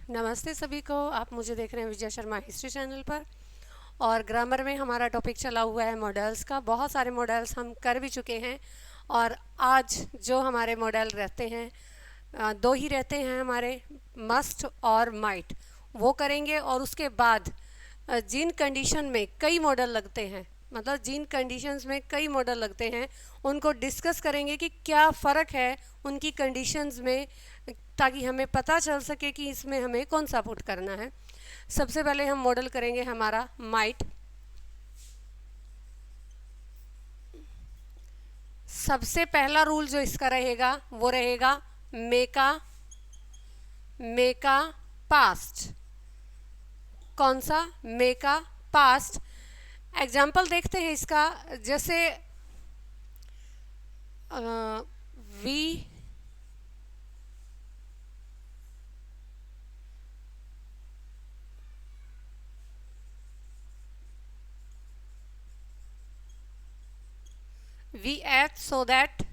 नमस्ते सभी को। आप मुझे देख रहे हैं विजय शर्मा हिस्ट्री चैनल पर। और ग्रामर में हमारा टॉपिक चला हुआ है मॉडल्स का। बहुत सारे मॉडल्स हम कर भी चुके हैं और आज जो हमारे मॉडल रहते हैं दो ही रहते हैं हमारे, मस्ट और माइट, वो करेंगे। और उसके बाद जिन कंडीशन में कई मॉडल लगते हैं, मतलब जिन कंडीशंस में कई मॉडल लगते हैं, उनको डिस्कस करेंगे कि क्या फ़र्क है उनकी कंडीशंस में, ताकि हमें पता चल सके कि इसमें हमें कौन सा पुट करना है। सबसे पहले हम मॉडल करेंगे हमारा माइट। सबसे पहला रूल जो इसका रहेगा वो रहेगा मेका पास्ट। कौन सा? मेका पास्ट। एग्जाम्पल देखते हैं इसका। जैसे we ate so that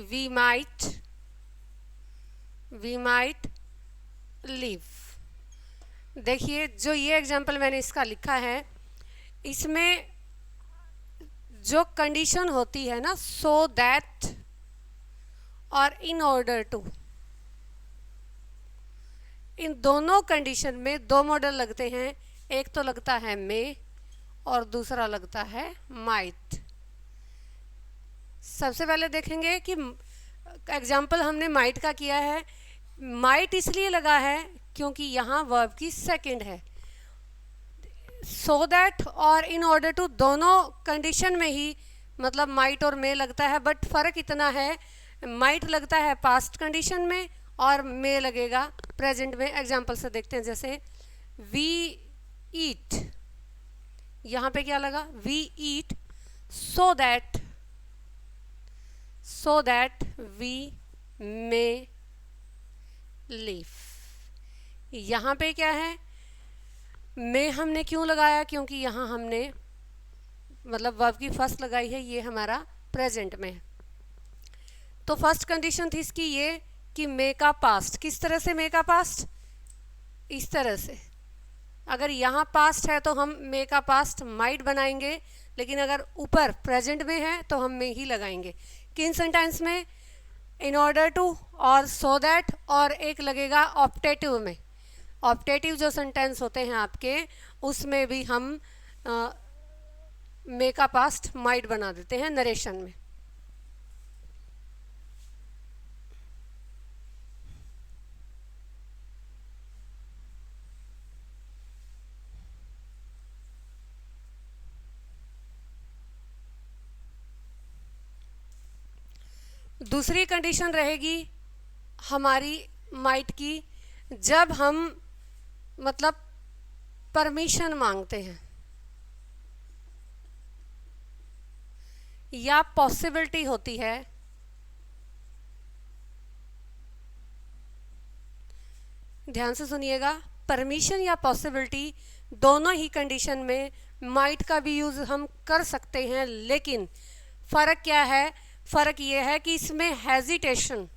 we might live। देखिए, जो ये एग्जाम्पल मैंने इसका लिखा है, इसमें जो कंडीशन होती है ना, सो दैट और इन ऑर्डर टू, इन दोनों कंडीशन में दो मॉडल लगते हैं। एक तो लगता है मे और दूसरा लगता है माइट। सबसे पहले देखेंगे कि एग्जाम्पल हमने माइट का किया है। माइट इसलिए लगा है क्योंकि यहाँ वर्ब की सेकंड है। सो दैट और इन ऑर्डर टू दोनों कंडीशन में ही मतलब माइट और मे लगता है, बट फ़र्क इतना है, माइट लगता है पास्ट कंडीशन में और मे लगेगा प्रेजेंट में। एग्जाम्पल से देखते हैं। जैसे वी ईट, यहाँ पे क्या लगा? We eat so that we may live. यहाँ पे क्या है? मे हमने क्यों लगाया? क्योंकि यहाँ हमने मतलब वर्ब की फर्स्ट लगाई है, ये हमारा प्रेजेंट में है। तो फर्स्ट कंडीशन थी इसकी ये कि मे का पास्ट। किस तरह से मे का पास्ट? इस तरह से। अगर यहाँ पास्ट है तो हम मे का पास्ट माइट बनाएंगे, लेकिन अगर ऊपर प्रेजेंट में है तो हम मे ही लगाएंगे। किन सेंटेंस में? इन ऑर्डर टू और सो दैट, और एक लगेगा ऑप्टेटिव में। ऑप्टेटिव जो सेंटेंस होते हैं आपके, उसमें भी हम मे का पास्ट माइट बना देते हैं नरेशन में। दूसरी कंडीशन रहेगी हमारी माइट की, जब हम मतलब परमिशन मांगते हैं या पॉसिबिलिटी होती है। ध्यान से सुनिएगा, परमिशन या पॉसिबिलिटी दोनों ही कंडीशन में माइट का भी यूज़ हम कर सकते हैं, लेकिन फ़र्क क्या है? फ़र्क ये है कि इसमें हेजिटेशन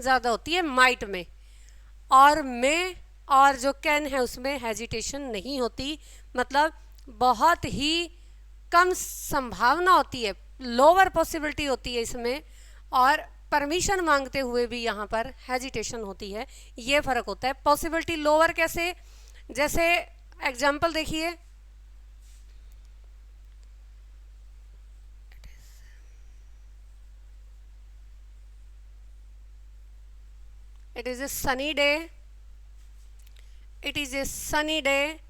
ज़्यादा होती है माइट में, और में और जो कैन है उसमें हेजिटेशन नहीं होती। मतलब बहुत ही कम संभावना होती है, लोअर पॉसिबिलिटी होती है इसमें, और परमिशन मांगते हुए भी यहाँ पर हेजिटेशन होती है। ये फ़र्क होता है। पॉसिबिलिटी लोअर कैसे? जैसे एग्जाम्पल देखिए, it is a sunny day,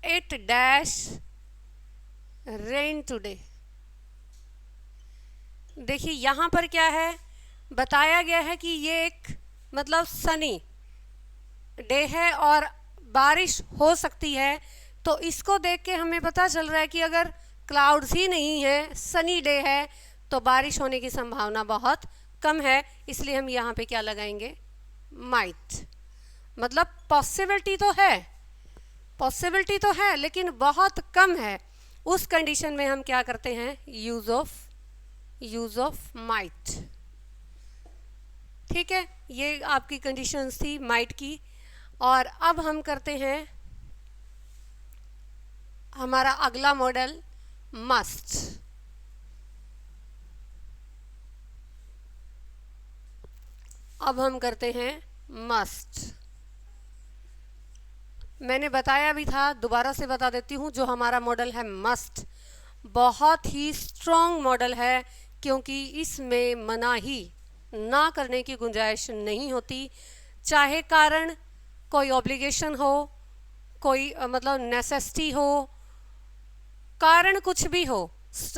it dash rain today. देखिए यहाँ पर क्या है, बताया गया है कि ये एक मतलब सनी डे है और बारिश हो सकती है। तो इसको देख के हमें पता चल रहा है कि अगर क्लाउड्स ही नहीं है, सनी डे है, तो बारिश होने की संभावना बहुत कम है। इसलिए हम यहाँ पे क्या लगाएंगे? माइट। मतलब पॉसिबिलिटी तो है लेकिन बहुत कम है। उस कंडीशन में हम क्या करते हैं? Use of use of might. ठीक है, ये आपकी कंडीशंस थी माइट की। और अब हम करते हैं हमारा अगला मॉडल मस्ट। अब हम करते हैं मस्ट। मैंने बताया भी था, दोबारा से बता देती हूँ, जो हमारा मॉडल है मस्ट बहुत ही स्ट्रॉन्ग मॉडल है, क्योंकि इसमें मनाही ना करने की गुंजाइश नहीं होती। चाहे कारण कोई ऑब्लिगेशन हो, कोई मतलब नेसेसिटी हो, कारण कुछ भी हो,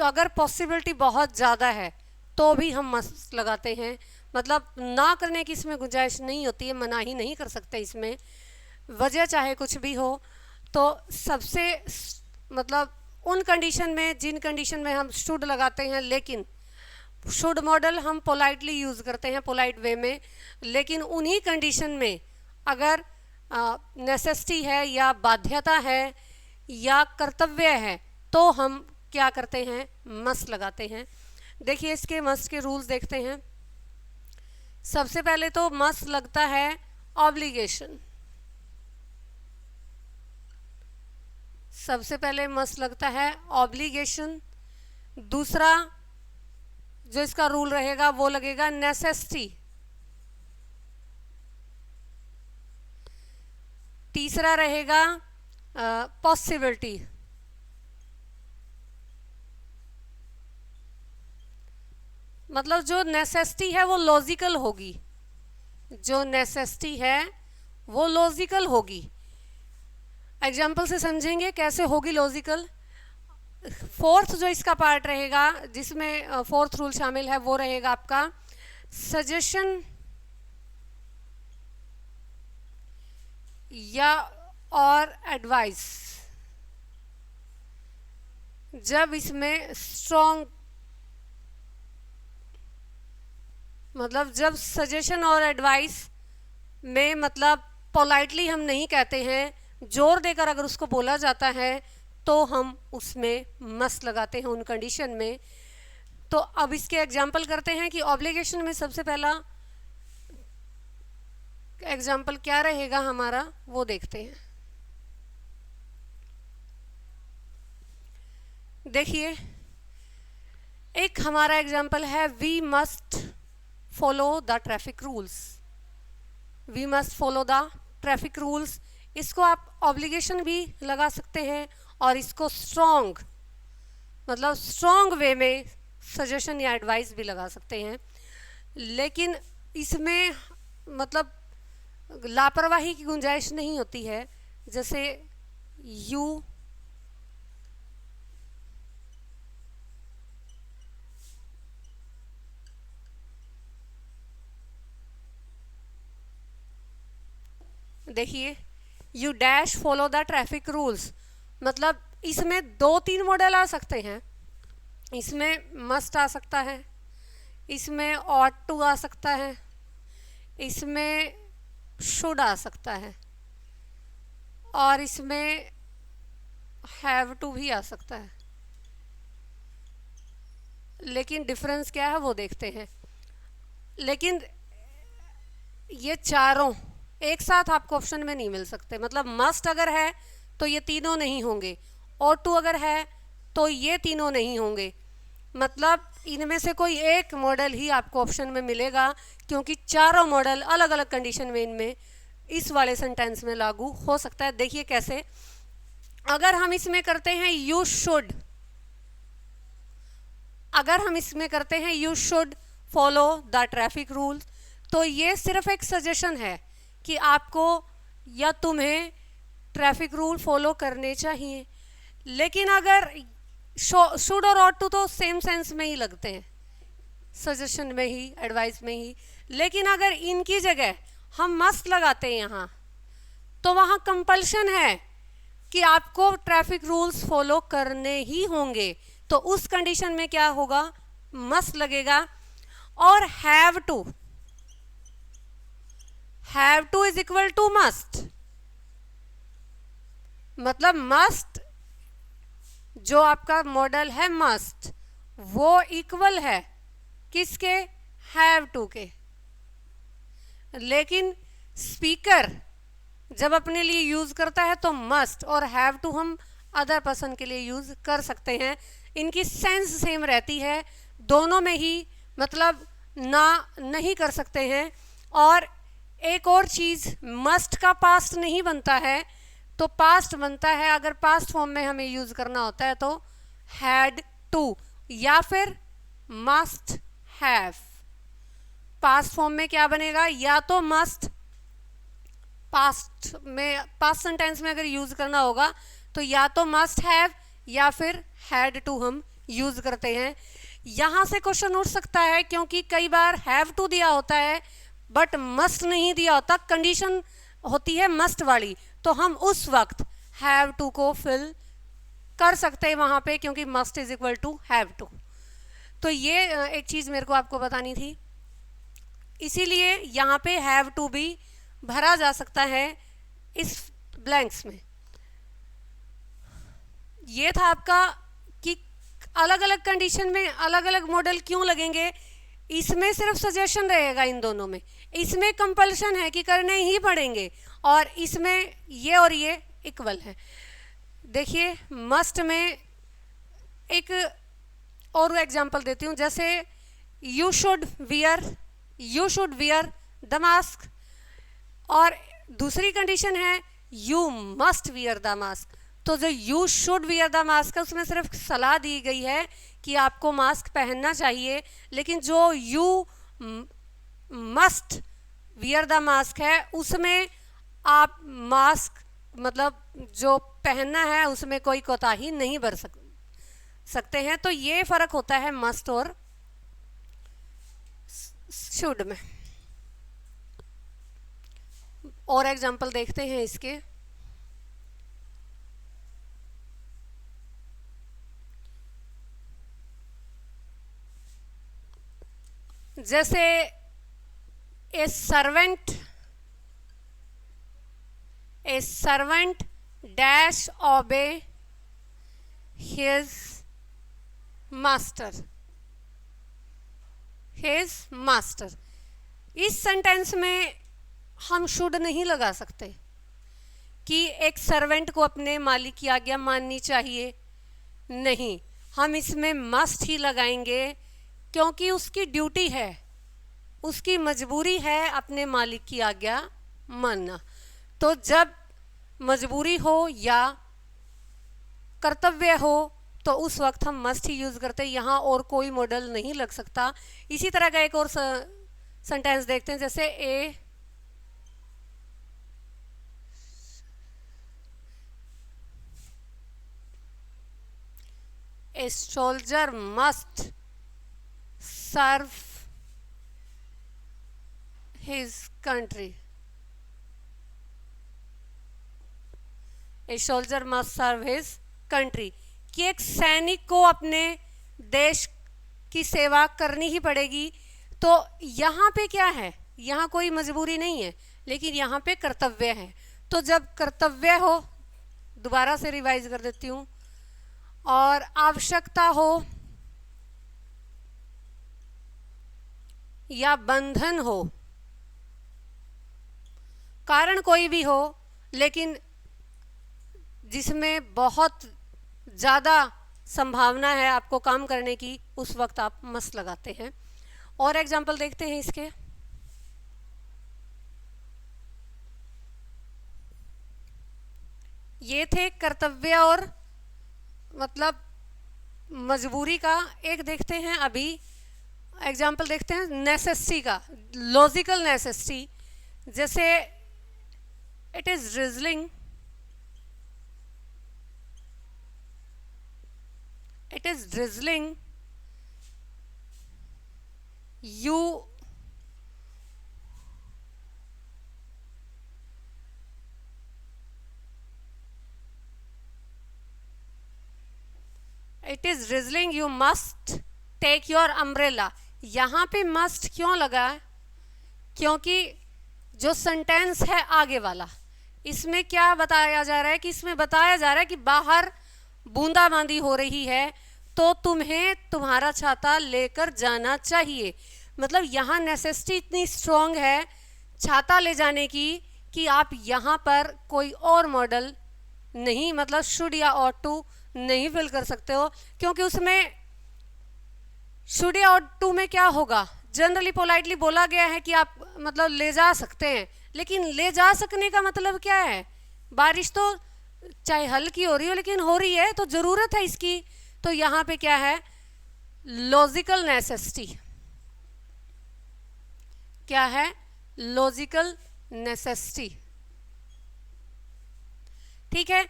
अगर पॉसिबिलिटी बहुत ज़्यादा है तो भी हम मस्ट लगाते हैं। मतलब ना करने की इसमें गुंजाइश नहीं होती है, मनाही नहीं कर सकते इसमें, वजह चाहे कुछ भी हो। तो सबसे मतलब उन कंडीशन में, जिन कंडीशन में हम शुड लगाते हैं, लेकिन शुड मॉडल हम पोलाइटली यूज़ करते हैं, पोलाइट वे में, लेकिन उन्हीं कंडीशन में अगर नेसेसिटी है या बाध्यता है या कर्तव्य है तो हम क्या करते हैं, मस्ट लगाते हैं। देखिए इसके मस्ट के रूल्स देखते हैं। सबसे पहले तो मस्ट लगता है ऑब्लिगेशन। सबसे पहले मस्ट लगता है ऑब्लिगेशन। दूसरा जो इसका रूल रहेगा वो लगेगा नेसेसिटी। तीसरा रहेगा पॉसिबिलिटी। मतलब जो नेसेसिटी है वो लॉजिकल होगी, जो नेसेसिटी है वो लॉजिकल होगी। एग्जाम्पल से समझेंगे कैसे होगी लॉजिकल। फोर्थ जो इसका पार्ट रहेगा, जिसमें फोर्थ रूल शामिल है, वो रहेगा आपका सजेशन या और एडवाइस। जब इसमें स्ट्रॉन्ग, मतलब जब सजेशन और एडवाइस में मतलब पोलाइटली हम नहीं कहते हैं, जोर देकर अगर उसको बोला जाता है तो हम उसमें मस्ट लगाते हैं उन कंडीशन में। तो अब इसके एग्जाम्पल करते हैं कि ऑब्लिगेशन में सबसे पहला एग्जाम्पल क्या रहेगा हमारा, वो देखते हैं। देखिए एक हमारा एग्जाम्पल है, we must follow the traffic rules. We must follow the traffic rules, इसको आप ऑब्लिगेशन भी लगा सकते हैं और इसको स्ट्रॉन्ग, मतलब स्ट्रॉन्ग वे में सजेशन या एडवाइस भी लगा सकते हैं। लेकिन इसमें मतलब लापरवाही की गुंजाइश नहीं होती है। जैसे यू देखिए, you dash follow the traffic rules, मतलब इसमें 2-3 मॉडल आ सकते हैं। इसमें मस्ट आ सकता है, इसमें ऑट टू आ सकता है, इसमें शुड आ सकता है, और इसमें हैव टू भी आ सकता है। लेकिन डिफरेंस क्या है वो देखते हैं। लेकिन ये चारों एक साथ आपको ऑप्शन में नहीं मिल सकते। मतलब मस्ट अगर है तो ये तीनों नहीं होंगे, और टू अगर है तो ये तीनों नहीं होंगे। मतलब इनमें से कोई एक मॉडल ही आपको ऑप्शन में मिलेगा, क्योंकि चारों मॉडल अलग अलग कंडीशन में इनमें इस वाले सेंटेंस में लागू हो सकता है। देखिए कैसे, अगर हम इसमें करते हैं यू शुड, अगर हम इसमें करते हैं you should follow the traffic rule, तो ये सिर्फ एक सजेशन है कि आपको या तुम्हें ट्रैफिक रूल फॉलो करने चाहिए। लेकिन अगर शुड और ऑट टू तो सेम सेंस में ही लगते हैं, सजेशन में ही, एडवाइस में ही। लेकिन अगर इनकी जगह हम मस्ट लगाते हैं यहाँ, तो वहाँ कंपल्शन है कि आपको ट्रैफिक रूल्स फॉलो करने ही होंगे। तो उस कंडीशन में क्या होगा, मस्ट लगेगा। और have to is equal to must, मतलब मस्ट जो आपका मॉडल है मस्ट, वो इक्वल है किसके? हैव टू के। लेकिन स्पीकर जब अपने लिए यूज करता है तो मस्ट और हैव टू हम अदर पर्सन के लिए यूज कर सकते हैं। इनकी सेंस सेम रहती है, दोनों में ही मतलब ना नहीं कर सकते हैं। और एक और चीज़, मस्ट का पास्ट नहीं बनता है तो पास्ट बनता है, अगर पास्ट फॉर्म में हमें यूज करना होता है तो हैड टू या फिर मस्ट हैव। पास्ट फॉर्म में क्या बनेगा? या तो मस्ट, पास्ट में पास्ट सेंटेंस में अगर यूज करना होगा तो या तो मस्ट हैव या फिर हैड टू हम यूज करते हैं। यहां से क्वेश्चन उठ सकता है क्योंकि कई बार हैव टू दिया होता है बट मस्ट नहीं दिया होता, कंडीशन होती है मस्ट वाली, तो हम उस वक्त हैव टू को फिल कर सकते हैं वहां पे, क्योंकि must is equal to have to. तो ये एक चीज मेरे को आपको बतानी थी, इसीलिए यहाँ पे हैव टू भी भरा जा सकता है इस ब्लैंक्स में। ये था आपका कि अलग अलग कंडीशन में अलग अलग मॉडल क्यों लगेंगे। इसमें सिर्फ सजेशन रहेगा इन दोनों में, इसमें कंपल्शन है कि करने ही पड़ेंगे, और इसमें ये और ये इक्वल है। देखिए मस्ट में एक और एग्जांपल देती हूँ, जैसे you should wear the mask, और दूसरी कंडीशन है you must wear the mask. तो जो you should wear the mask है उसमें सिर्फ सलाह दी गई है कि आपको मास्क पहनना चाहिए, लेकिन जो you must wear the mask है उसमें आप मास्क मतलब जो पहनना है उसमें कोई कोताही नहीं बर सकते हैं। तो ये फर्क होता है मस्ट और शुड में। और एग्जांपल देखते हैं इसके। जैसे ए सर्वेंट डैश ओबे हिज मास्टर। इस सेंटेंस में हम शुड नहीं लगा सकते कि एक सर्वेंट को अपने मालिक की आज्ञा माननी चाहिए, नहीं, हम इसमें मस्ट ही लगाएंगे क्योंकि उसकी ड्यूटी है, उसकी मजबूरी है अपने मालिक की आज्ञा मानना। तो जब मजबूरी हो या कर्तव्य हो तो उस वक्त हम मस्ट ही यूज करते हैं, यहाँ और कोई मॉडल नहीं लग सकता। इसी तरह का एक और सेंटेंस देखते हैं, जैसे a soldier must serve his country. A soldier must serve his country, कि एक सैनिक को अपने देश की सेवा करनी ही पड़ेगी। तो यहाँ पे क्या है? यहाँ कोई मजबूरी नहीं है, लेकिन यहाँ पे कर्तव्य है। तो जब कर्तव्य हो, दोबारा से रिवाइज कर देती हूँ, और आवश्यकता हो या बंधन हो, कारण कोई भी हो लेकिन जिसमें बहुत ज़्यादा संभावना है आपको काम करने की, उस वक्त आप मस्ट लगाते हैं। और एग्जाम्पल देखते हैं इसके। ये थे कर्तव्य और मतलब मजबूरी का। एक देखते हैं अभी एग्जाम्पल देखते हैं नेसेसिटी का, लॉजिकल नेसेसिटी। जैसे it is drizzling, it is drizzling, you it is drizzling, you must take your umbrella। यहाँ पे must क्यों लगा है? क्योंकि जो सेंटेंस है आगे वाला, इसमें क्या बताया जा रहा है कि इसमें बताया जा रहा है कि बाहर बूंदाबांदी हो रही है, तो तुम्हें तुम्हारा छाता लेकर जाना चाहिए। मतलब यहाँ नेसेसिटी इतनी स्ट्रॉन्ग है छाता ले जाने की कि आप यहाँ पर कोई और मॉडल नहीं, मतलब शुड या ऑट टू नहीं फिल कर सकते हो, क्योंकि उसमें शुड या ऑट टू में क्या होगा, जनरली पोलाइटली बोला गया है कि आप मतलब ले जा सकते हैं, लेकिन ले जा सकने का मतलब क्या है, बारिश तो चाहे हल्की हो रही हो लेकिन हो रही है तो ज़रूरत है इसकी। तो यहाँ पे क्या है, लॉजिकल नेसेसिटी। क्या है, लॉजिकल नेसेसिटी। ठीक है,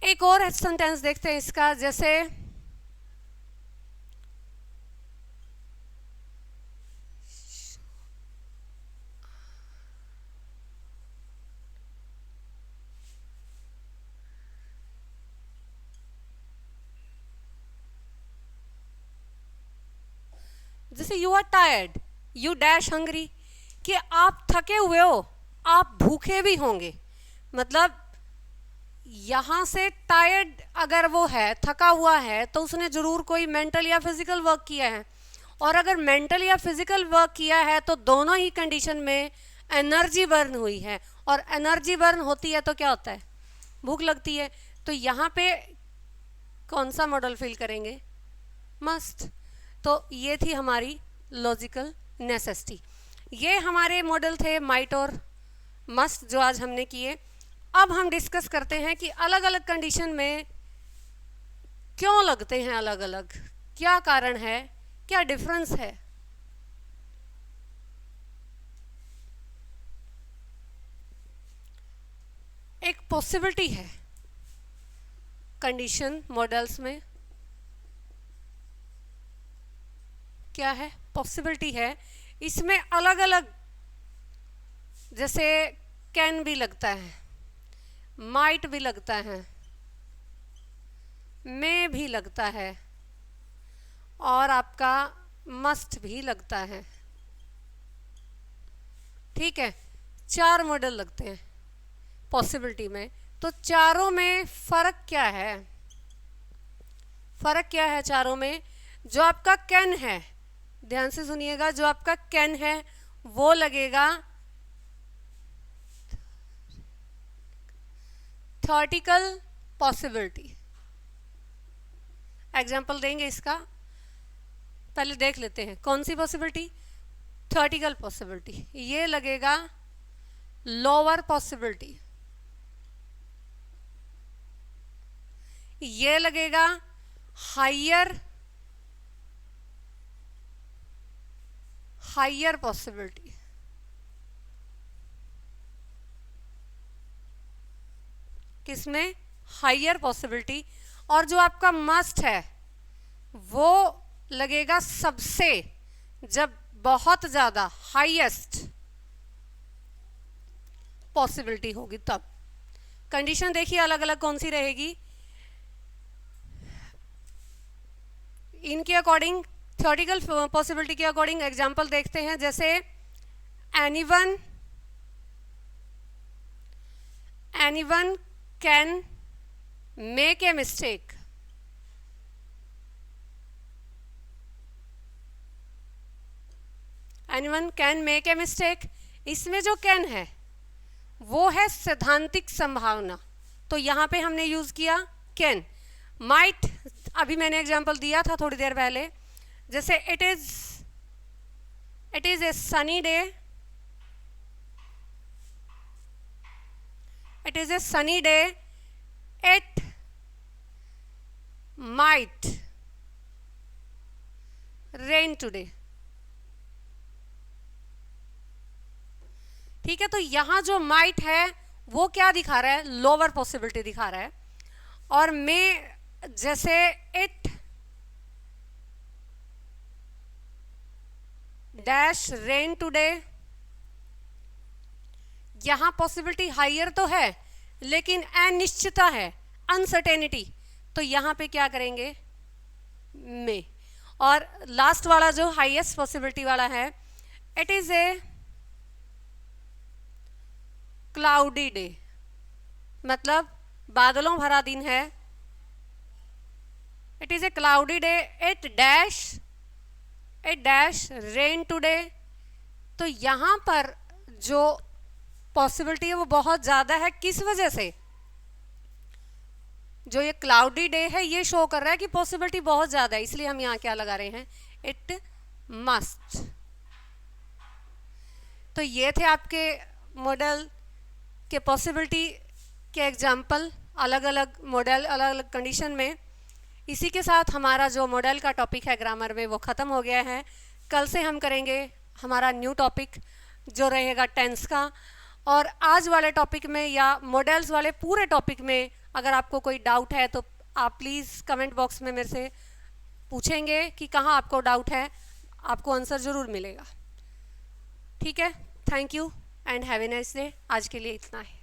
एक और सेंटेंस देखते हैं इसका, जैसे you are tired, you dash hungry, कि आप थके हुए हो, आप भूखे भी होंगे। मतलब यहाँ से टायर्ड अगर वो है, थका हुआ है, तो उसने ज़रूर कोई मेंटल या फिजिकल वर्क किया है, और अगर मेंटल या फिजिकल वर्क किया है तो दोनों ही कंडीशन में एनर्जी बर्न हुई है, और एनर्जी बर्न होती है तो क्या होता है, भूख लगती है। तो यहाँ पे कौन सा मॉडल फिल करेंगे, मस्ट। तो ये थी हमारी लॉजिकल नेसेसिटी। ये हमारे मॉडल थे माइट और मस्ट जो आज हमने किए। अब हम डिस्कस करते हैं कि अलग अलग कंडीशन में क्यों लगते हैं अलग अलग, क्या कारण है, क्या डिफरेंस है। एक पॉसिबिलिटी है कंडीशन मॉडल्स में, क्या है, पॉसिबिलिटी है। इसमें अलग अलग, जैसे कैन भी लगता है, माइट भी लगता है, मे भी लगता है, और आपका मस्ट भी लगता है। ठीक है, 4 मॉडल लगते हैं पॉसिबिलिटी में। तो चारों में फ़र्क क्या है, फ़र्क क्या है चारों में। जो आपका कैन है, ध्यान से सुनिएगा, जो आपका कैन है वो लगेगा थ्योरेटिकल पॉसिबिलिटी। एग्जाम्पल देंगे इसका, पहले देख लेते हैं कौन सी पॉसिबिलिटी, थ्योरेटिकल पॉसिबिलिटी। ये लगेगा लोअर पॉसिबिलिटी, ये लगेगा हायर पॉसिबिलिटी। किसमें, हायर पॉसिबिलिटी। और जो आपका मस्ट है वो लगेगा सबसे, जब बहुत ज़्यादा हाईएस्ट पॉसिबिलिटी होगी तब। कंडीशन देखिए अलग अलग कौन सी रहेगी, इनके अकॉर्डिंग, थ्योरेटिकल पॉसिबिलिटी के अकॉर्डिंग एग्जांपल देखते हैं। जैसे anyone can make a mistake, anyone can make a mistake. इसमें जो कैन है वो है सैद्धांतिक संभावना, तो यहाँ पे हमने यूज किया कैन। माइट अभी मैंने एग्जांपल दिया था थोड़ी देर पहले, जैसे it is a sunny day, it is a sunny day, it might rain today. ठीक है, तो यहां जो माइट है वो क्या दिखा रहा है, लोअर पॉसिबिलिटी दिखा रहा है। और मे, जैसे इट डैश रेन टुडे, यहां पॉसिबिलिटी हायर तो है लेकिन अनिश्चितता है, अनसर्टेनिटी, तो यहां पे क्या करेंगे, मे। और लास्ट वाला जो हाईएस्ट पॉसिबिलिटी वाला है, it is a cloudy day, मतलब बादलों भरा दिन है, it is a cloudy day, it dash rain today. तो यहाँ पर जो पॉसिबिलिटी है वो बहुत ज़्यादा है। किस वजह से? जो ये क्लाउडी डे है ये शो कर रहा है कि पॉसिबिलिटी बहुत ज़्यादा है, इसलिए हम यहाँ क्या लगा रहे हैं, इट मस्ट। तो ये थे आपके मॉडल के पॉसिबिलिटी के एग्जाम्पल, अलग अलग मॉडल अलग अलग कंडीशन में। इसी के साथ हमारा जो मॉडल का टॉपिक है ग्रामर में वो ख़त्म हो गया है। कल से हम करेंगे हमारा न्यू टॉपिक जो रहेगा टेंस का। और आज वाले टॉपिक में या मॉडल्स वाले पूरे टॉपिक में अगर आपको कोई डाउट है तो आप प्लीज़ कमेंट बॉक्स में मेरे से पूछेंगे कि कहाँ आपको डाउट है, आपको आंसर ज़रूर मिलेगा। ठीक है, thank you and have a nice day. आज के लिए इतना है।